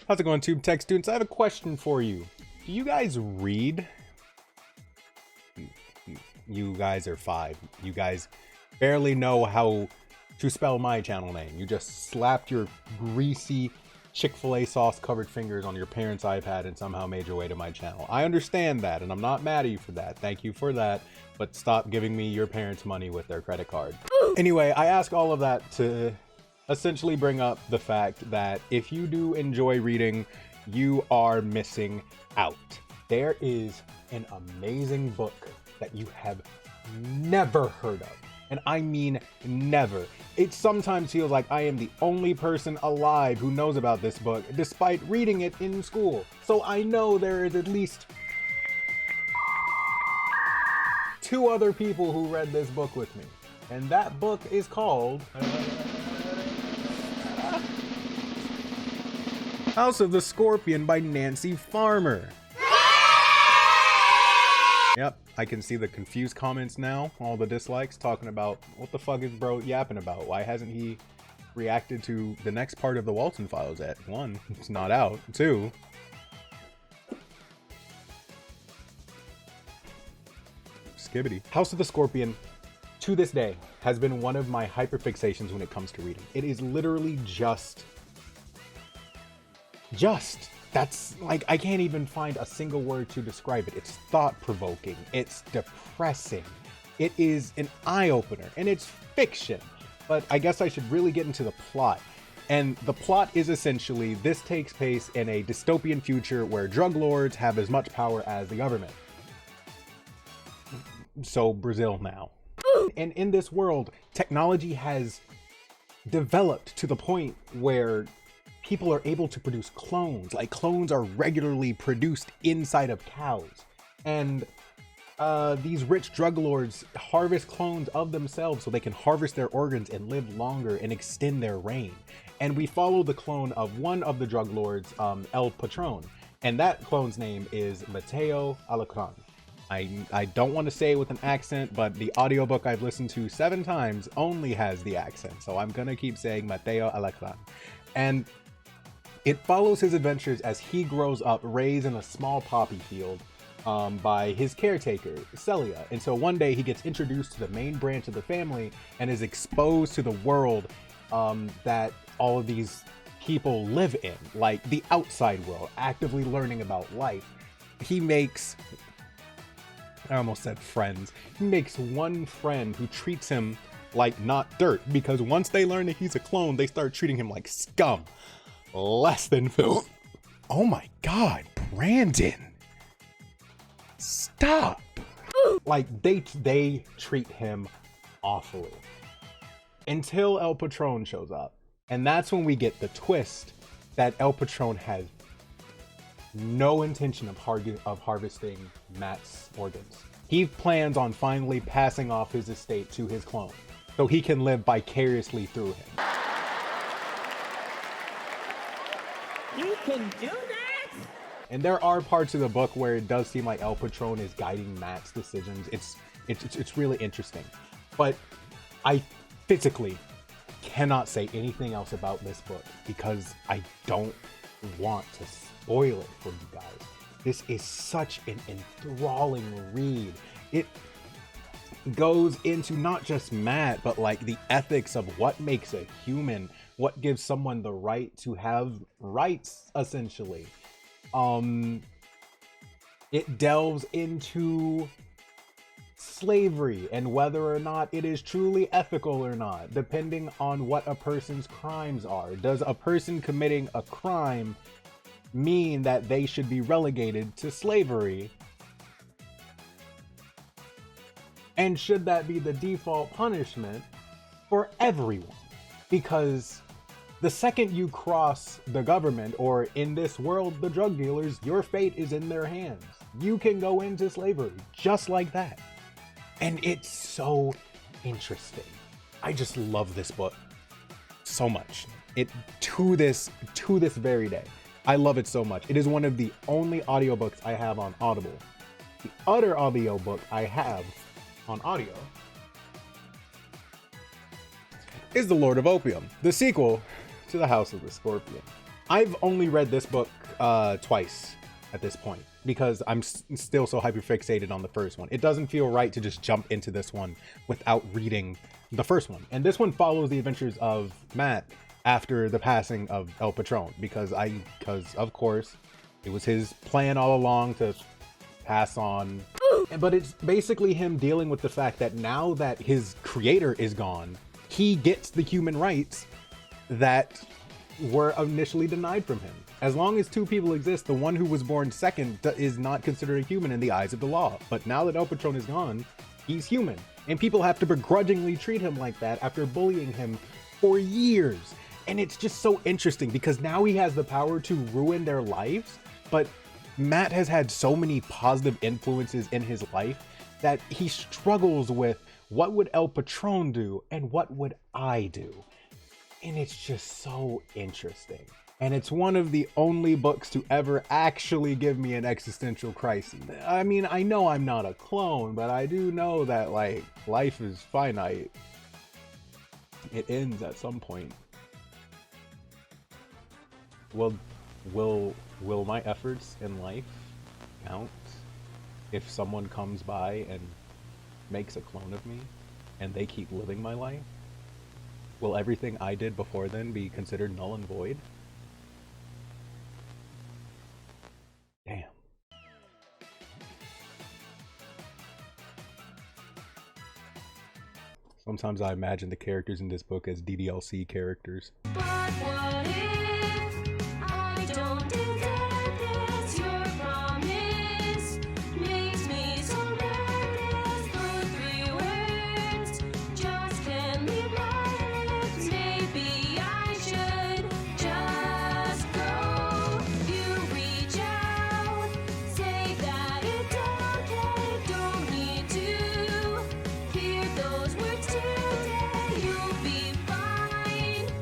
How's it going, Tube Tech students? I have a question for you. Do you guys read? You guys are 5. You guys barely know how to spell my channel name. You just slapped your greasy Chick-fil-A sauce covered fingers on your parents' iPad and somehow made your way to my channel. I understand that, and I'm not mad at you for that. Thank you for that, but stop giving me your parents' money with their credit card. Anyway, I ask all of that to essentially bring up the fact that if you do enjoy reading, you are missing out. There is an amazing book that you have never heard of. And I mean never. It sometimes feels like I am the only person alive who knows about this book, despite reading it in school. So I know there is at least 2 other people who read this book with me. And that book is called House of the Scorpion by Nancy Farmer. Yep, I can see the confused comments now, all the dislikes talking about what the fuck is bro yapping about? Why hasn't he reacted to the next part of the Walton Files yet? 1, it's not out. 2, skibbity. House of the Scorpion, to this day, has been one of my hyperfixations when it comes to reading. It is literally just, that's like, I can't even find a single word to describe it. It's thought-provoking, it's depressing, it is an eye-opener, and it's fiction. But I guess I should really get into the plot. And the plot is essentially, this takes place in a dystopian future where drug lords have as much power as the government. So Brazil now. And in this world, technology has developed to the point where people are able to produce clones. Like, clones are regularly produced inside of cows. And these rich drug lords harvest clones of themselves so they can harvest their organs and live longer and extend their reign. And we follow the clone of one of the drug lords, El Patron. And that clone's name is Mateo Alacran. I don't want to say it with an accent, but the audiobook I've listened to 7 times only has the accent. So I'm gonna keep saying Mateo Alacran. And it follows his adventures as he grows up, raised in a small poppy field by his caretaker, Celia. And so one day he gets introduced to the main branch of the family and is exposed to the world that all of these people live in, like the outside world, actively learning about life. He makes, I almost said friends, he makes one friend who treats him like not dirt, because once they learn that he's a clone, they start treating him like scum. Less than food. Oh my god, Brandon, stop. Like, they treat him awfully until El Patron shows up, and that's when we get the twist that El Patron has no intention of harvesting Matt's organs. He plans on finally passing off his estate to his clone so he can live vicariously through him. You can do that? And there are parts of the book where it does seem like El Patron is guiding Matt's decisions. It's really interesting. But I physically cannot say anything else about this book because I don't want to spoil it for you guys. This is such an enthralling read. It goes into not just Matt, but like the ethics of what makes a human, what gives someone the right to have rights, essentially. It delves into slavery and whether or not it is truly ethical or not, depending on what a person's crimes are. Does a person committing a crime mean that they should be relegated to slavery? And should that be the default punishment for everyone? Because the second you cross the government, or in this world, the drug dealers, your fate is in their hands. You can go into slavery just like that. And it's so interesting. I just love this book so much. To this very day, I love it so much. It is one of the only audiobooks I have on Audible. The other audiobook I have on audio is The Lord of Opium, the sequel to The House of the Scorpion. I've only read this book twice at this point because I'm still so hyperfixated on the first one. It doesn't feel right to just jump into this one without reading the first one. And this one follows the adventures of Matt after the passing of El Patron because of course it was his plan all along to pass on. But it's basically him dealing with the fact that now that his creator is gone, he gets the human rights that were initially denied from him. As long as two people exist, the one who was born second is not considered a human in the eyes of the law. But now that El Patron is gone, he's human. And people have to begrudgingly treat him like that after bullying him for years. And it's just so interesting because now he has the power to ruin their lives. But Matt has had so many positive influences in his life that he struggles with what would El Patron do and what would I do? And it's just so interesting. And it's one of the only books to ever actually give me an existential crisis. I mean, I know I'm not a clone, but I do know that, like, life is finite. It ends at some point. Will my efforts in life count if someone comes by and makes a clone of me and they keep living my life? Will everything I did before then be considered null and void? Damn. Sometimes I imagine the characters in this book as DDLC characters.